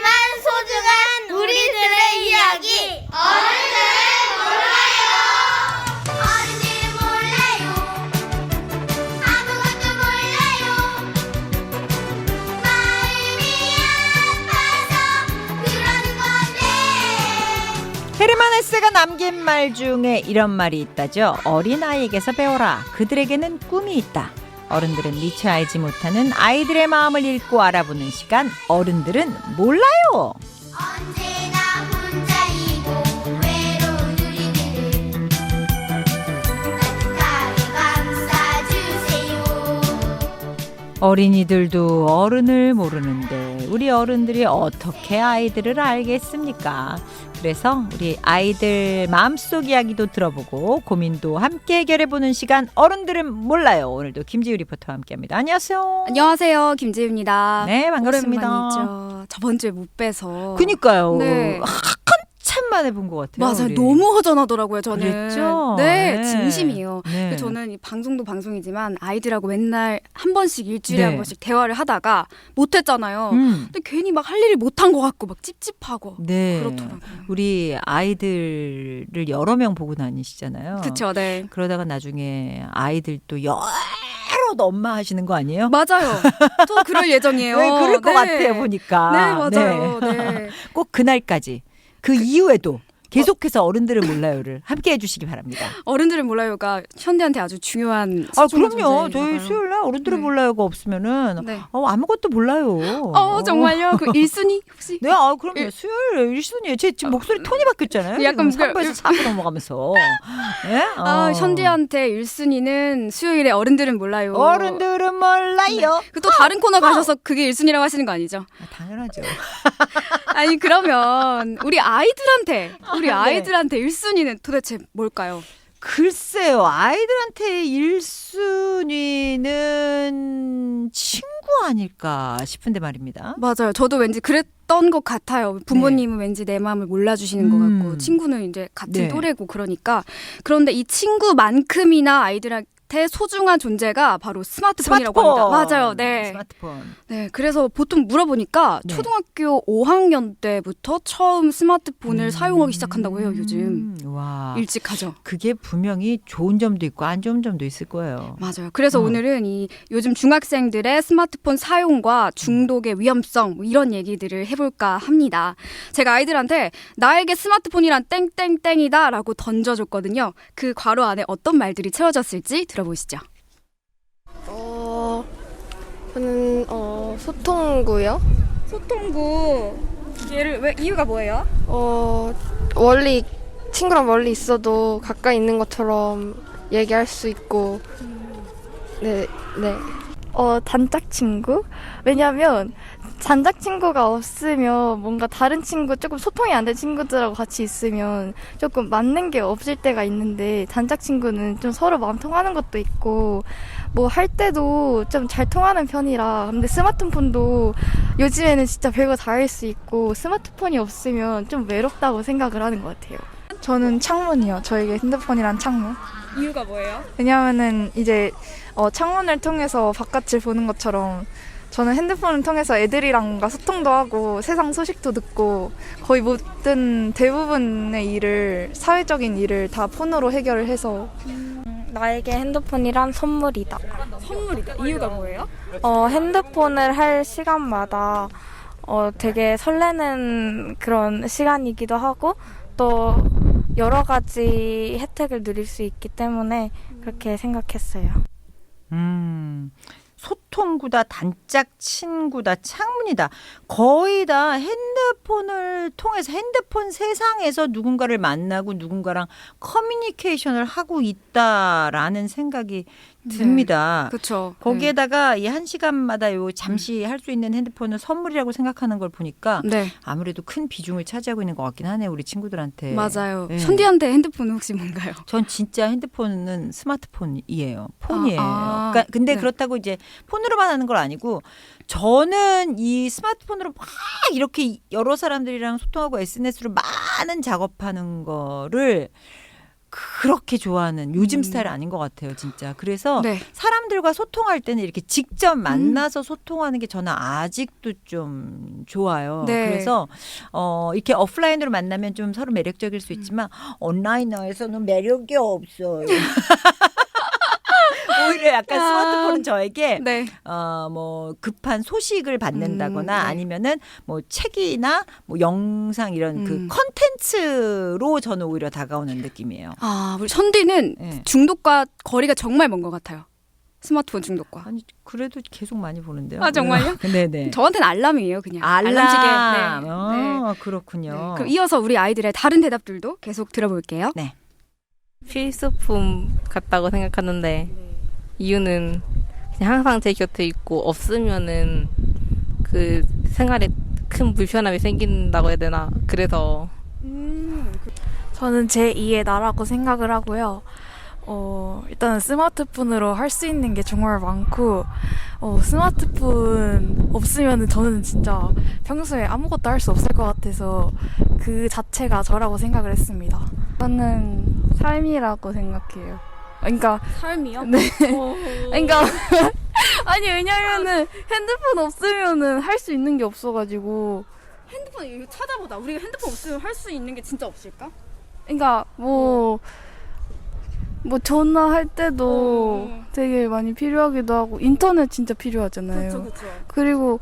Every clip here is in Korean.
하지만 소중한 우리들의 이야기. 어른들은 몰라요. 어른들은 몰라요. 아무것도 몰라요. 마음이 아파서 그러는 건데. 헤르만 헤세가 남긴 말 중에 이런 말이 있다죠. 어린아이에게서 배워라. 그들에게는 꿈이 있다. 어른들은 미처 알지 못하는 아이들의 마음을 읽고 알아보는 시간. 어른들은 몰라요. 언제나 혼자이고 외로운 우리들을 따뜻하게 감싸주세요. 어린이들도 어른을 모르는데 우리 어른들이 어떻게 아이들을 알겠습니까? 그래서 우리 아이들 마음속 이야기도 들어보고 고민도 함께 해결해보는 시간. 어른들은 몰라요. 오늘도 김지우 리포터와 함께합니다. 안녕하세요. 안녕하세요, 김지우입니다. 네, 반갑습니다. 오랜만이죠. 저번 주에 못 뵈서. 그니까요. 네. 한참 만에 본 것 같아요. 맞아요. 우리. 너무 허전하더라고요, 저는. 그랬죠? 네, 네. 진심이에요. 네. 저는 이 방송도 방송이지만 아이들하고 맨날 한 번씩 일주일에 네. 한 번씩 대화를 하다가 못했잖아요. 근데 괜히 막 할 일을 못한 것 같고 막 찝찝하고 네. 그렇더라고요. 우리 아이들을 여러 명 보고 다니시잖아요. 그렇죠, 네. 그러다가 나중에 아이들도 여러 엄마 하시는 거 아니에요? 맞아요. 또 그럴 예정이에요. 네, 그럴 것 네. 같아요, 보니까. 네, 맞아요. 네. 꼭 그날까지 그 이후에도 계속해서 어른들은 몰라요를 함께 해주시기 바랍니다. 어른들은 몰라요가 현대한테 아주 중요한 아, 소중한 그럼요. 저희 존재인가 봐요. 수요일날 어른들은 네. 몰라요가 없으면은 네. 아무것도 몰라요. 정말요? 그 1순위 혹시? 네, 그럼요. 수요일 1순위에 제 지금 목소리 톤이 바뀌었잖아요. 약간 3부에서 4부 넘어가면서. 네? 현디한테 1순위는 수요일에 어른들은 몰라요. 어른들은 몰라요. 또 다른 코너 가셔서 그게 1순위라고 하시는 거 아니죠? 당연하죠. 아니 그러면 우리 아이들한테 네. 1순위는 도대체 뭘까요? 글쎄요. 아이들한테 1순위는 친구 아닐까 싶은데 말입니다. 맞아요. 저도 왠지 그랬던 것 같아요. 부모님은 왠지 내 마음을 몰라주시는 것 같고 친구는 이제 같은 네. 또래고 그러니까 그런데 이 친구만큼이나 아이들한테 소중한 존재가 바로 스마트폰이라고 합니다. 맞아요. 네. 스마트폰. 네, 그래서 보통 물어보니까 네. 초등학교 5학년 때부터 처음 스마트폰을 사용하기 시작한다고 해요, 요즘. 와. 일찍 하죠. 그게 분명히 좋은 점도 있고 안 좋은 점도 있을 거예요. 맞아요. 그래서 오늘은 이 요즘 중학생들의 스마트폰 사용과 중독의 위험성 뭐 이런 얘기들을 해볼까 합니다. 제가 아이들한테 나에게 스마트폰이란 땡땡땡이다라고 던져줬거든요. 그 괄호 안에 어떤 말들이 채워졌을지 들어보시죠. 저는 소통구요. 소통구. 왜 이유가 뭐예요? 멀리 친구랑 멀리 있어도 가까이 있는 것처럼 얘기할 수 있고. 네. 단짝 친구? 왜냐면 단짝 친구가 없으면 뭔가 다른 친구 조금 소통이 안 된 친구들하고 같이 있으면 조금 맞는 게 없을 때가 있는데 단짝 친구는 좀 서로 마음 통하는 것도 있고 뭐 할 때도 좀 잘 통하는 편이라. 근데 스마트폰도 요즘에는 진짜 별거 다 할 수 있고 스마트폰이 없으면 좀 외롭다고 생각을 하는 것 같아요. 저는 창문이요. 저에게 핸드폰이란 창문. 이유가 뭐예요? 왜냐하면은 이제 창문을 통해서 바깥을 보는 것처럼 저는 핸드폰을 통해서 애들이랑 뭔가 소통도 하고 세상 소식도 듣고 거의 모든 대부분의 일을 사회적인 일을 다 폰으로 해결을 해서 나에게 핸드폰이란 선물이다. 선물이다. 이유가 뭐예요? 핸드폰을 할 시간마다 되게 설레는 그런 시간이기도 하고 또 여러 가지 혜택을 누릴 수 있기 때문에 그렇게 생각했어요. 소통구다, 단짝 친구다, 창문이다. 거의 다 핸드폰을 통해서 핸드폰 세상에서 누군가를 만나고 누군가랑 커뮤니케이션을 하고 있다라는 생각이 듭니다. 그렇죠. 거기에다가 이 1시간마다 요 잠시 할 수 있는 핸드폰을 선물이라고 생각하는 걸 보니까 네. 아무래도 큰 비중을 차지하고 있는 것 같긴 하네요. 우리 친구들한테. 맞아요. 네. 현디한테 핸드폰은 혹시 뭔가요? 전 진짜 핸드폰은 스마트폰이에요. 폰이에요. 그러니까 근데 네. 그렇다고 이제 폰으로만 하는 건 아니고 저는 이 스마트폰으로 막 이렇게 여러 사람들이랑 소통하고 SNS로 많은 작업하는 거를 그렇게 좋아하는 요즘 스타일 아닌 것 같아요, 진짜. 그래서 네. 사람들과 소통할 때는 이렇게 직접 만나서 소통하는 게 저는 아직도 좀 좋아요. 네. 그래서 이렇게 오프라인으로 만나면 좀 서로 매력적일 수 있지만 온라인에서는 매력이 없어요. 오히려 약간 스마트폰은 저에게 네. 뭐 급한 소식을 받는다거나 네. 아니면은 뭐 책이나 뭐 영상 이런 그 컨텐츠로 저는 오히려 다가오는 느낌이에요. 아, 우리 선디는 네. 중독과 거리가 정말 먼 것 같아요. 스마트폰 중독과. 아니 그래도 계속 많이 보는데요. 아, 정말요? 네네. 저한테는 알람이에요, 그냥. 알람. 알람시계. 네. 네. 그렇군요. 네. 그럼 이어서 우리 아이들의 다른 대답들도 계속 들어볼게요. 네. 필수품 같다고 생각하는데 이유는 그냥 항상 제 곁에 있고 없으면은 그 생활에 큰 불편함이 생긴다고 해야 되나 그래서 저는 제2의 나라고 생각을 하고요. 일단은 스마트폰으로 할 수 있는 게 정말 많고, 스마트폰 없으면은 저는 진짜 평소에 아무것도 할 수 없을 것 같아서 그 자체가 저라고 생각을 했습니다. 저는 삶이라고 생각해요. 그러니까 삶이요? 네. 그러니까 아니 왜냐면은 핸드폰 없으면은 할 수 있는 게 없어가지고. 핸드폰 이거 찾아보다. 우리가 핸드폰 없으면 할 수 있는 게 진짜 없을까? 그러니까 뭐 전화할 때도 되게 많이 필요하기도 하고 인터넷 진짜 필요하잖아요. 그렇죠. 그리고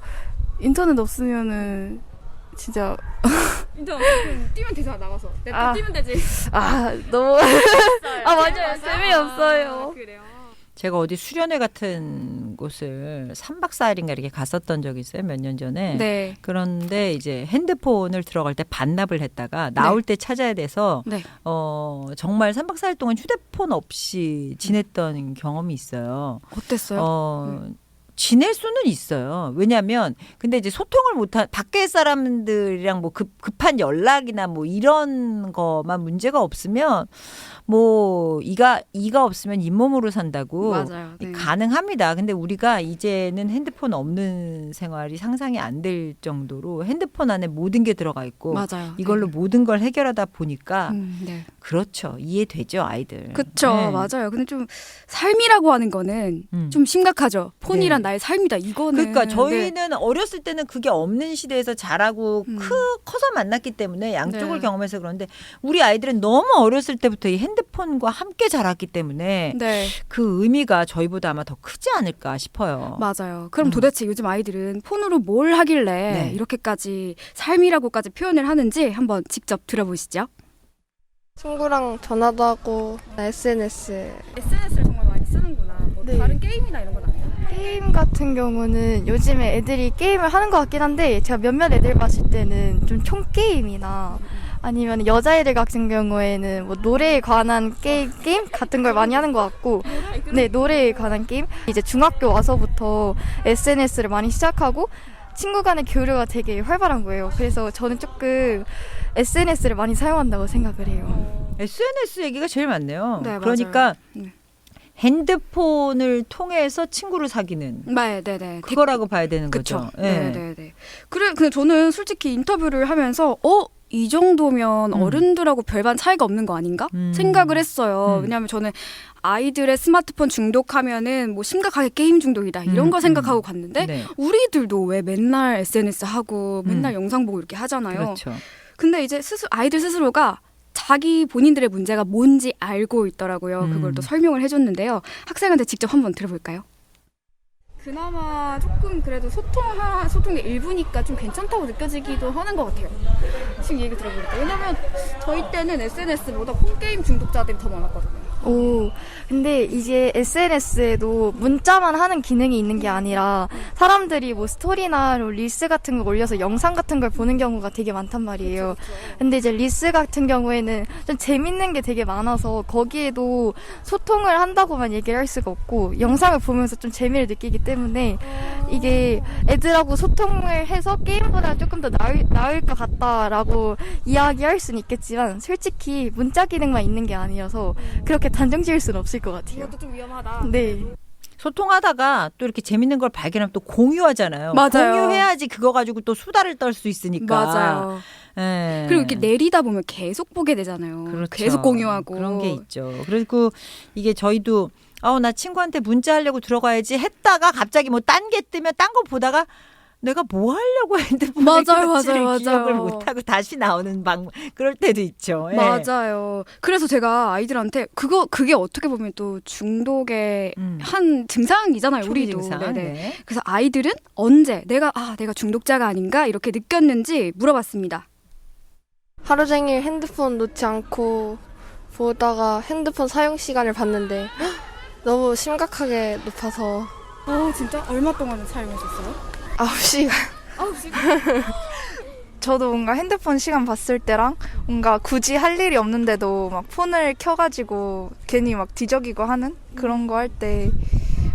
인터넷 없으면은 진짜 인터넷 뛰면 되잖아, 나가서. 아. 뛰면 되지. 너무 맞아요. 재미없어요. 그래요. 제가 어디 수련회 같은 곳을 3박 4일인가 이렇게 갔었던 적이 있어요. 몇 년 전에. 네. 그런데 이제 핸드폰을 들어갈 때 반납을 했다가 나올 때 찾아야 돼서 네. 정말 3박 4일 동안 휴대폰 없이 지냈던 경험이 있어요. 어땠어요? 지낼 수는 있어요. 왜냐하면 근데 이제 소통을 못한 밖에 사람들이랑 뭐 급한 연락이나 뭐 이런 거만 문제가 없으면 뭐 이가 없으면 잇몸으로 산다고 맞아요. 네. 가능합니다. 근데 우리가 이제는 핸드폰 없는 생활이 상상이 안 될 정도로 핸드폰 안에 모든 게 들어가 있고 맞아요. 이걸로 모든 걸 해결하다 보니까 네. 그렇죠. 이해되죠, 아이들. 그쵸, 네. 맞아요. 근데 좀 삶이라고 하는 거는 좀 심각하죠. 폰이란 나의 삶이다. 이거는. 그러니까 네. 저희는 어렸을 때는 그게 없는 시대에서 자라고 커서 만났기 때문에 양쪽을 네. 경험해서 그런데 우리 아이들은 너무 어렸을 때부터 이 핸드폰과 함께 자랐기 때문에 네, 그 의미가 저희보다 아마 더 크지 않을까 싶어요. 맞아요. 그럼 도대체 요즘 아이들은 폰으로 뭘 하길래 네. 이렇게까지 삶이라고까지 표현을 하는지 한번 직접 들어보시죠. 친구랑 전화도 하고 SNS. SNS를 정말 많이 쓰는구나. 뭐 네. 다른 게임이나 이런 건 안 해요? 게임 같은 경우는 요즘에 애들이 게임을 하는 것 같긴 한데 제가 몇몇 애들 봤을 때는 좀 총게임이나 아니면 여자애들 같은 경우에는 뭐 노래에 관한 게임 같은 걸 많이 하는 것 같고 네, 노래에 관한 게임 이제 중학교 와서부터 SNS를 많이 시작하고 친구 간의 교류가 되게 활발한 거예요. 그래서 저는 조금 SNS를 많이 사용한다고 생각을 해요. SNS 얘기가 제일 많네요. 네, 그러니까 네. 핸드폰을 통해서 친구를 사귀는 네네네. 그거라고 봐야 되는 그쵸. 거죠. 네. 네네네. 그래, 근데 저는 솔직히 인터뷰를 하면서 이 정도면 어른들하고 별반 차이가 없는 거 아닌가? 생각을 했어요. 왜냐하면 저는 아이들의 스마트폰 중독하면은 뭐 심각하게 게임 중독이다 이런 걸 생각하고 갔는데 네. 우리들도 왜 맨날 SNS 하고 맨날 영상 보고 이렇게 하잖아요. 그렇죠. 근데 이제 아이들 스스로가 자기 본인들의 문제가 뭔지 알고 있더라고요. 그걸 또 설명을 해줬는데요. 학생한테 직접 한번 들어볼까요? 그나마 조금 그래도 소통의 일부니까 좀 괜찮다고 느껴지기도 하는 것 같아요. 지금 얘기 들어보니까. 왜냐면 저희 때는 SNS보다 폰게임 중독자들이 더 많았거든요. 오, 근데 이제 SNS에도 문자만 하는 기능이 있는 게 아니라 사람들이 뭐 스토리나 릴스 같은 거 올려서 영상 같은 걸 보는 경우가 되게 많단 말이에요. 근데 이제 릴스 같은 경우에는 좀 재밌는 게 되게 많아서 거기에도 소통을 한다고만 얘기를 할 수가 없고 영상을 보면서 좀 재미를 느끼기 때문에 이게 애들하고 소통을 해서 게임보다 조금 더 나을 것 같다라고 이야기할 수는 있겠지만 솔직히 문자 기능만 있는 게 아니어서 그렇게 단정 지을 수는 없을 것 같아요. 이것도 좀 위험하다. 네. 소통하다가 또 이렇게 재밌는 걸 발견하면 또 공유하잖아요. 맞아요. 공유해야지 그거 가지고 또 수다를 떨 수 있으니까. 맞아요. 예. 그리고 이렇게 내리다 보면 계속 보게 되잖아요. 그렇죠. 계속 공유하고. 그런 게 있죠. 그리고 이게 저희도 나 친구한테 문자하려고 들어가야지 했다가 갑자기 뭐 딴 게 뜨면 딴 거 보다가 내가 뭐 하려고 핸드폰에 맞아요. 기억을 못하고 다시 나오는 그럴 때도 있죠. 예. 맞아요. 그래서 제가 아이들한테 그게 어떻게 보면 또 중독의 한 증상이잖아요. 초기 우리도. 증상. 네네. 네. 그래서 아이들은 언제 내가 중독자가 아닌가 이렇게 느꼈는지 물어봤습니다. 하루 종일 핸드폰 놓지 않고 보다가 핸드폰 사용 시간을 봤는데 너무 심각하게 높아서 진짜? 얼마 동안 사용하셨어요? 9시간. 저도 뭔가 핸드폰 시간 봤을 때랑 뭔가 굳이 할 일이 없는데도 막 폰을 켜가지고 괜히 막 뒤적이고 하는 그런 거 할 때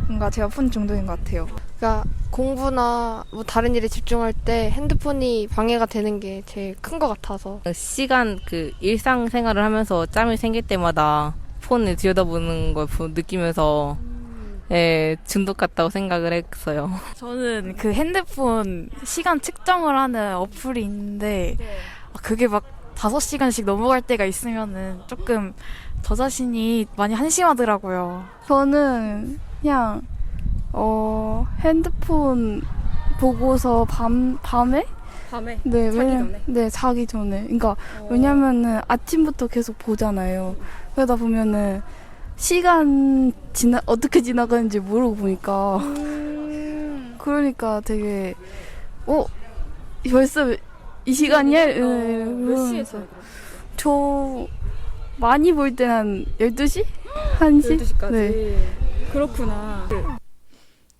뭔가 제가 폰 중독인 것 같아요. 그러니까 공부나 뭐 다른 일에 집중할 때 핸드폰이 방해가 되는 게 제일 큰 것 같아서. 시간 일상생활을 하면서 짬이 생길 때마다 폰을 들여다보는 걸 느끼면서 중독 같다고 생각을 했어요. 저는 그 핸드폰 시간 측정을 하는 어플이 있는데 그게 막 5시간씩 넘어갈 때가 있으면은 조금 저 자신이 많이 한심하더라고요. 저는 그냥 핸드폰 보고서 밤에? 밤에? 네, 자기 전에? 네, 자기 전에. 그러니까 왜냐면은 아침부터 계속 보잖아요. 그러다 보면은 시간 어떻게 지나가는지 모르고 보니까 그러니까 되게 벌써 이 시간이야? 몇 시에 자요? 저 많이 볼 때는 한 12시? 1시? 12시까지? 네. 그렇구나.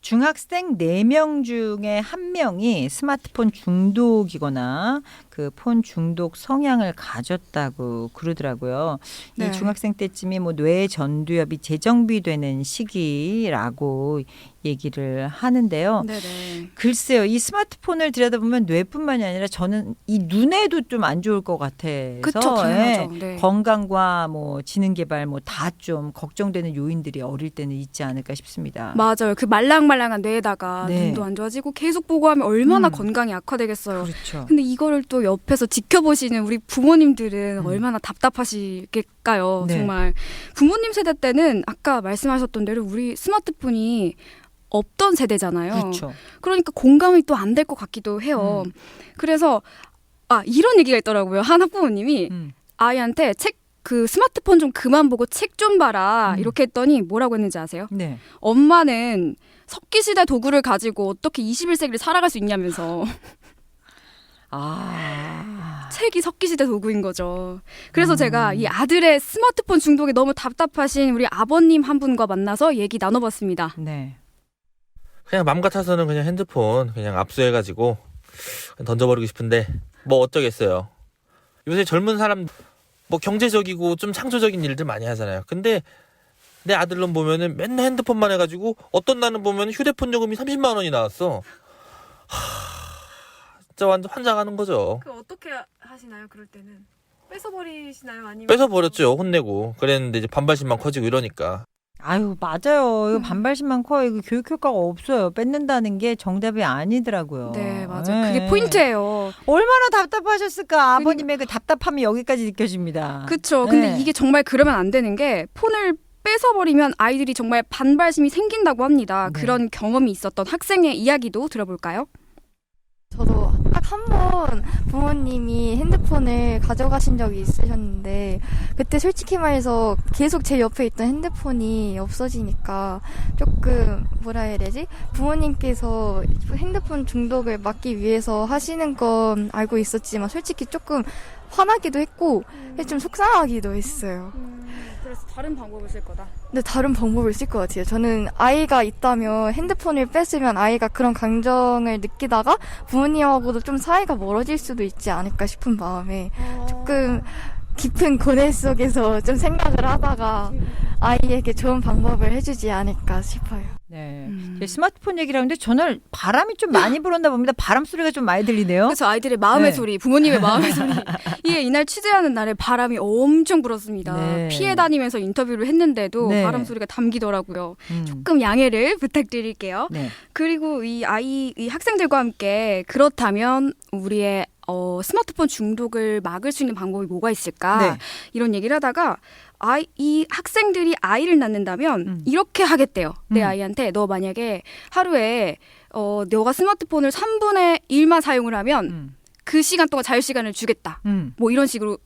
중학생 4명 중에 1명이 스마트폰 중독이거나 그 폰 중독 성향을 가졌다고 그러더라고요. 네. 이 중학생 때쯤이 뭐 뇌 전두엽이 재정비되는 시기라고 얘기를 하는데요. 네네. 글쎄요, 이 스마트폰을 들여다보면 뇌뿐만이 아니라 저는 이 눈에도 좀 안 좋을 것 같아서 그쵸, 당연하죠. 네. 건강과 뭐 지능 개발 뭐 다 좀 걱정되는 요인들이 어릴 때는 있지 않을까 싶습니다. 맞아요. 그 말랑말랑한 뇌에다가 네. 눈도 안 좋아지고 계속 보고 하면 얼마나 건강이 악화되겠어요. 그렇죠. 근데 이거를 또 옆에서 지켜보시는 우리 부모님들은 얼마나 답답하시겠까요. 네. 정말 부모님 세대 때는 아까 말씀하셨던 대로 우리 스마트폰이 없던 세대잖아요. 그렇죠. 그러니까 공감이 또 안 될 것 같기도 해요. 그래서 이런 얘기가 있더라고요. 한 학부모님이 아이한테 그 스마트폰 좀 그만 보고 책 좀 봐라 이렇게 했더니 뭐라고 했는지 아세요? 네. 엄마는 석기시대 도구를 가지고 어떻게 21세기를 살아갈 수 있냐면서 책이 석기시대 도구인 거죠. 그래서 제가 이 아들의 스마트폰 중독에 너무 답답하신 우리 아버님 한 분과 만나서 얘기 나눠봤습니다. 네. 그냥 맘 같아서는 그냥 핸드폰 그냥 압수해가지고 던져버리고 싶은데 뭐 어쩌겠어요. 요새 젊은 사람 뭐 경제적이고 좀 창조적인 일들 많이 하잖아요. 근데 내 아들놈 보면은 맨날 핸드폰만 해가지고 어떤 날은 보면 휴대폰 요금이 30만 원이 나왔어. 진짜 완전 환장하는 거죠. 그 어떻게 하시나요? 그럴 때는 뺏어버리시나요? 아니면 뺏어버렸죠. 혼내고. 그랬는데 이제 반발심만 커지고 이러니까. 아유, 맞아요. 이거 반발심만 커요. 이거 교육 효과가 없어요. 뺏는다는 게 정답이 아니더라고요. 네, 맞아요. 그게 포인트예요. 얼마나 답답하셨을까. 아버님의 그 답답함이 여기까지 느껴집니다. 그렇죠. 근데 네. 이게 정말 그러면 안 되는 게 폰을 뺏어버리면 아이들이 정말 반발심이 생긴다고 합니다. 네. 그런 경험이 있었던 학생의 이야기도 들어볼까요? 저도 딱 한 번 부모님이 핸드폰을 가져가신 적이 있으셨는데 그때 솔직히 말해서 계속 제 옆에 있던 핸드폰이 없어지니까 조금 뭐라 해야 되지? 부모님께서 핸드폰 중독을 막기 위해서 하시는 건 알고 있었지만 솔직히 조금 화나기도 했고 좀 속상하기도 했어요. 그래서 다른 방법을 쓸 거다. 근데 다른 방법을 쓸 것 같아요. 저는 아이가 있다면 핸드폰을 뺏으면 아이가 그런 감정을 느끼다가 부모님하고도 좀 사이가 멀어질 수도 있지 않을까 싶은 마음에 조금 깊은 고뇌 속에서 좀 생각을 하다가 아이에게 좋은 방법을 해주지 않을까 싶어요. 네. 스마트폰 얘기를 하는데 전날 바람이 좀 많이 불었나 봅니다. 바람 소리가 좀 많이 들리네요. 그래서 아이들의 마음의 네. 소리, 부모님의 마음의 소리. 이게 이날 취재하는 날에 바람이 엄청 불었습니다. 네. 피해 다니면서 인터뷰를 했는데도 네. 바람 소리가 담기더라고요. 조금 양해를 부탁드릴게요. 네. 그리고 이 학생들과 함께 그렇다면 우리의 스마트폰 중독을 막을 수 있는 방법이 뭐가 있을까? 네. 이런 얘기를 하다가 이 학생들이 아이를 낳는다면 이렇게 하겠대요. 내 아이한테 너 만약에 하루에 너가 스마트폰을 3분의 1만 사용을 하면 그 시간 동안 자유 시간을 주겠다. 뭐 이런 식으로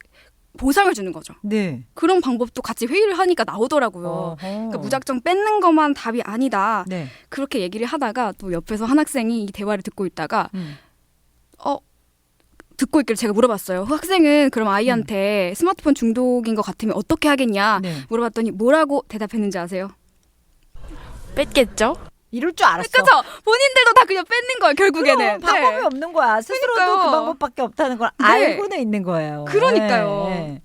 보상을 주는 거죠. 네. 그런 방법도 같이 회의를 하니까 나오더라고요. 그러니까 무작정 뺏는 것만 답이 아니다. 네. 그렇게 얘기를 하다가 또 옆에서 한 학생이 이 대화를 듣고 있다가 듣고 있길래 제가 물어봤어요. 학생은 그럼 아이한테 스마트폰 중독인 것 같으면 어떻게 하겠냐 네. 물어봤더니 뭐라고 대답했는지 아세요? 뺐겠죠? 이럴 줄 알았어. 그쵸? 본인들도 다 그냥 뺏는 거예요, 결국에는. 그럼 방법이 네. 없는 거야. 스스로도 그러니까요. 그 방법밖에 없다는 걸 네. 알고는 있는 거예요. 그러니까요. 네.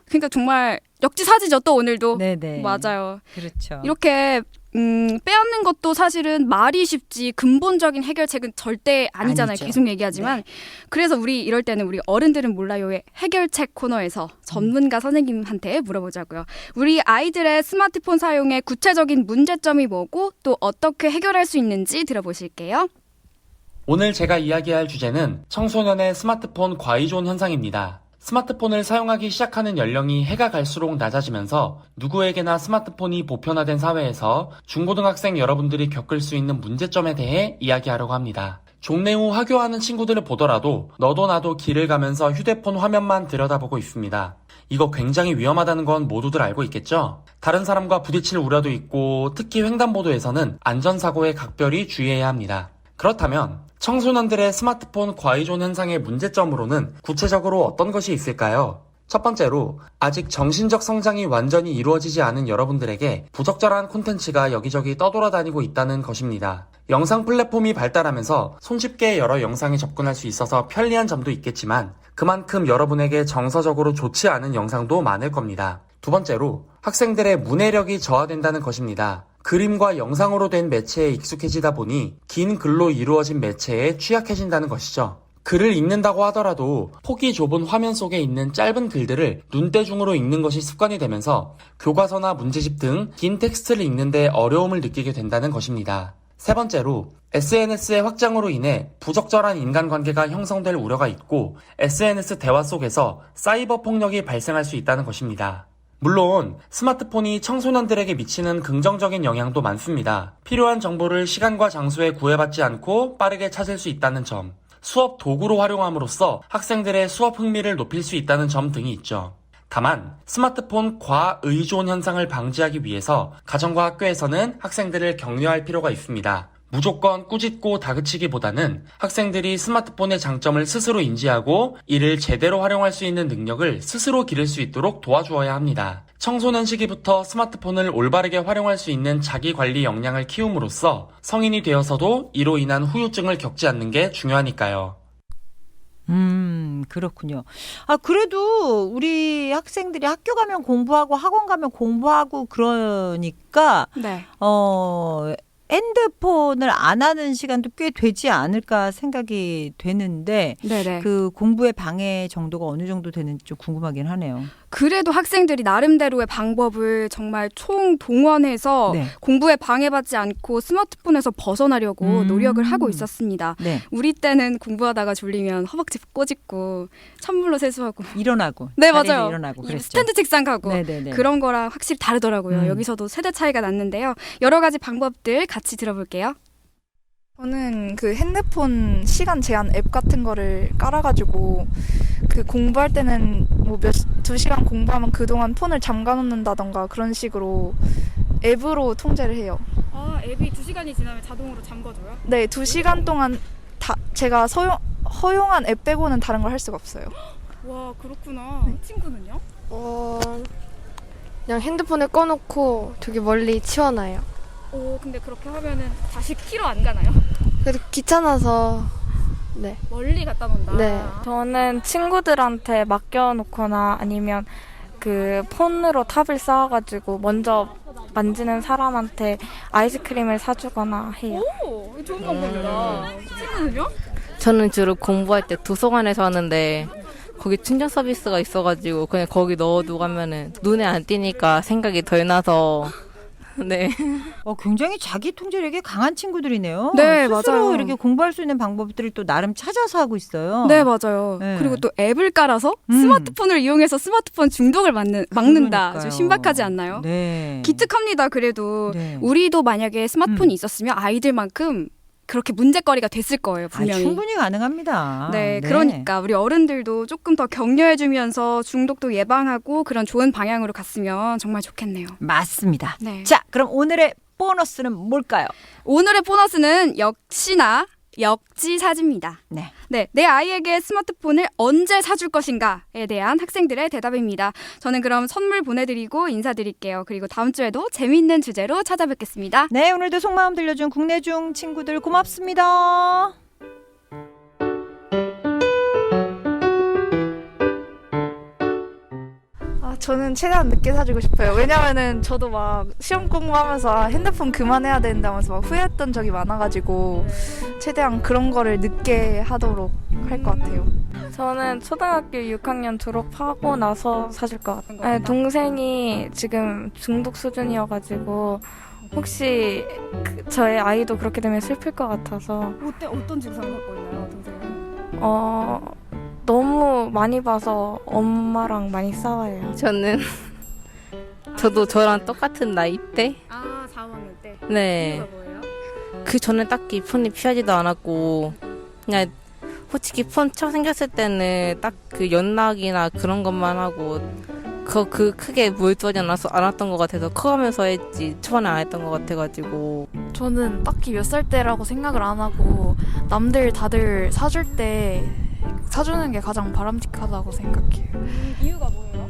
그러니까 정말 역지사지죠, 또 오늘도. 네네. 맞아요. 그렇죠. 이렇게 빼앗는 것도 사실은 말이 쉽지 근본적인 해결책은 절대 아니잖아요. 아니죠. 계속 얘기하지만. 네. 그래서 이럴 때는 우리 어른들은 몰라요의 해결책 코너에서 전문가 선생님한테 물어보자고요. 우리 아이들의 스마트폰 사용의 구체적인 문제점이 뭐고 또 어떻게 해결할 수 있는지 들어보실게요. 오늘 제가 이야기할 주제는 청소년의 스마트폰 과의존 현상입니다. 스마트폰을 사용하기 시작하는 연령이 해가 갈수록 낮아지면서 누구에게나 스마트폰이 보편화된 사회에서 중고등학생 여러분들이 겪을 수 있는 문제점에 대해 이야기하려고 합니다. 종례 후 하교하는 친구들을 보더라도 너도 나도 길을 가면서 휴대폰 화면만 들여다보고 있습니다. 이거 굉장히 위험하다는 건 모두들 알고 있겠죠? 다른 사람과 부딪힐 우려도 있고 특히 횡단보도에서는 안전사고에 각별히 주의해야 합니다. 그렇다면 청소년들의 스마트폰 과의존 현상의 문제점으로는 구체적으로 어떤 것이 있을까요? 첫 번째로 아직 정신적 성장이 완전히 이루어지지 않은 여러분들에게 부적절한 콘텐츠가 여기저기 떠돌아다니고 있다는 것입니다. 영상 플랫폼이 발달하면서 손쉽게 여러 영상에 접근할 수 있어서 편리한 점도 있겠지만 그만큼 여러분에게 정서적으로 좋지 않은 영상도 많을 겁니다. 두 번째로 학생들의 문해력이 저하된다는 것입니다. 그림과 영상으로 된 매체에 익숙해지다 보니 긴 글로 이루어진 매체에 취약해진다는 것이죠. 글을 읽는다고 하더라도 폭이 좁은 화면 속에 있는 짧은 글들을 눈대중으로 읽는 것이 습관이 되면서 교과서나 문제집 등 긴 텍스트를 읽는데 어려움을 느끼게 된다는 것입니다. 세 번째로 SNS의 확장으로 인해 부적절한 인간관계가 형성될 우려가 있고 SNS 대화 속에서 사이버 폭력이 발생할 수 있다는 것입니다. 물론 스마트폰이 청소년들에게 미치는 긍정적인 영향도 많습니다. 필요한 정보를 시간과 장소에 구애받지 않고 빠르게 찾을 수 있다는 점, 수업 도구로 활용함으로써 학생들의 수업 흥미를 높일 수 있다는 점 등이 있죠. 다만 스마트폰 과의존 현상을 방지하기 위해서 가정과 학교에서는 학생들을 격려할 필요가 있습니다. 무조건 꾸짖고 다그치기보다는 학생들이 스마트폰의 장점을 스스로 인지하고 이를 제대로 활용할 수 있는 능력을 스스로 기를 수 있도록 도와주어야 합니다. 청소년 시기부터 스마트폰을 올바르게 활용할 수 있는 자기관리 역량을 키움으로써 성인이 되어서도 이로 인한 후유증을 겪지 않는 게 중요하니까요. 그렇군요. 그래도 우리 학생들이 학교 가면 공부하고 학원 가면 공부하고 그러니까 네. 핸드폰을 안 하는 시간도 꽤 되지 않을까 생각이 되는데 네네. 그 공부의 방해 정도가 어느 정도 되는지 좀 궁금하긴 하네요. 그래도 학생들이 나름대로의 방법을 정말 총동원해서 네. 공부에 방해받지 않고 스마트폰에서 벗어나려고 노력을 하고 있었습니다. 네. 우리 때는 공부하다가 졸리면 허벅지 꼬집고 찬물로 세수하고 일어나고 네 자리에서 맞아요. 일어나고 그랬죠. 스탠드 책상 가고 네네네. 그런 거랑 확실히 다르더라고요. 여기서도 세대 차이가 났는데요. 여러 가지 방법들 같이 들어볼게요. 저는 그 핸드폰 시간 제한 앱 같은 거를 깔아가지고 그 공부할 때는 뭐 2시간 공부하면 그동안 폰을 잠가 놓는다던가 그런 식으로 앱으로 통제를 해요. 앱이 2시간이 지나면 자동으로 잠궈줘요? 네, 2시간 동안 제가 허용한 앱 빼고는 다른 걸 할 수가 없어요. 와 그렇구나. 네. 친구는요? 그냥 핸드폰을 꺼놓고 되게 멀리 치워놔요. 근데 그렇게 하면은 다시 키로 안 가나요? 그래도 귀찮아서 네. 멀리 갖다 놓는다. 네. 저는 친구들한테 맡겨놓거나 아니면 그 폰으로 탑을 쌓아가지고 먼저 만지는 사람한테 아이스크림을 사주거나 해요. 오, 좋은 방법이다. 친구는요? 저는 주로 공부할 때 도서관에서 하는데 거기 충전 서비스가 있어가지고 그냥 거기 넣어두고 하면은 눈에 안 띄니까 생각이 덜 나서 네. 굉장히 자기 통제력이 강한 친구들이네요. 네, 스스로 맞아요. 이렇게 공부할 수 있는 방법들을 또 나름 찾아서 하고 있어요. 네, 맞아요. 네. 그리고 또 앱을 깔아서 스마트폰을 이용해서 스마트폰 중독을 막는다. 그러니까요. 좀 신박하지 않나요? 네. 기특합니다. 그래도 네. 우리도 만약에 스마트폰이 있었으면 아이들만큼 그렇게 문제거리가 됐을 거예요, 분명히. 충분히 가능합니다. 네, 그러니까 우리 어른들도 조금 더 격려해주면서 중독도 예방하고 그런 좋은 방향으로 갔으면 정말 좋겠네요. 맞습니다. 네. 자, 그럼 오늘의 보너스는 뭘까요? 오늘의 보너스는 역시나 역지사지입니다. 네. 네, 내 아이에게 스마트폰을 언제 사줄 것인가에 대한 학생들의 대답입니다. 저는 그럼 선물 보내드리고 인사드릴게요. 그리고 다음 주에도 재미있는 주제로 찾아뵙겠습니다. 네, 오늘도 속마음 들려준 국내중 친구들 고맙습니다. 저는 최대한 늦게 사주고 싶어요. 왜냐면은 저도 막 시험 공부하면서 핸드폰 그만해야 된다 하면서 막 후회했던 적이 많아가지고 최대한 그런 거를 늦게 하도록 할 것 같아요. 저는 초등학교 6학년 졸업하고 나서 사줄 것 같아요. 네, 동생이 지금 중독 수준이어가지고 혹시 저의 아이도 그렇게 되면 슬플 것 같아서 어떤 증상을 갖고 있나요, 동생은? 너무 많이 봐서 엄마랑 많이 싸워요. 저도 저랑 똑같은 나이 때? 아, 4학년 때? 네. 이유가 뭐예요? 그 전에 딱히 폰이 필요하지도 않았고 그냥 솔직히 폰 처음 생겼을 때는 딱 그 연락이나 그런 것만 하고 그 크게 몰두하지 않았던 것 같아서 커가면서 했지 초반에 안 했던 것 같아가지고. 저는 딱히 몇 살 때라고 생각을 안 하고 남들 다들 사줄 때 사주는 게 가장 바람직하다고 생각해요. 이유가 뭐예요?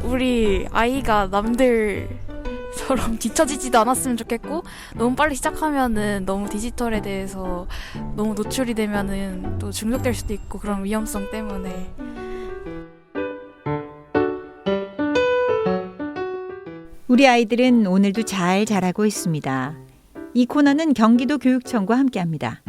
우리 아이가 남들처럼 뒤처지지도 않았으면 좋겠고 너무 빨리 시작하면은 너무 디지털에 대해서 너무 노출이 되면은 또 중독될 수도 있고 그런 위험성 때문에. 우리 아이들은 오늘도 잘 자라고 있습니다. 이 코너는 경기도 교육청과 함께합니다.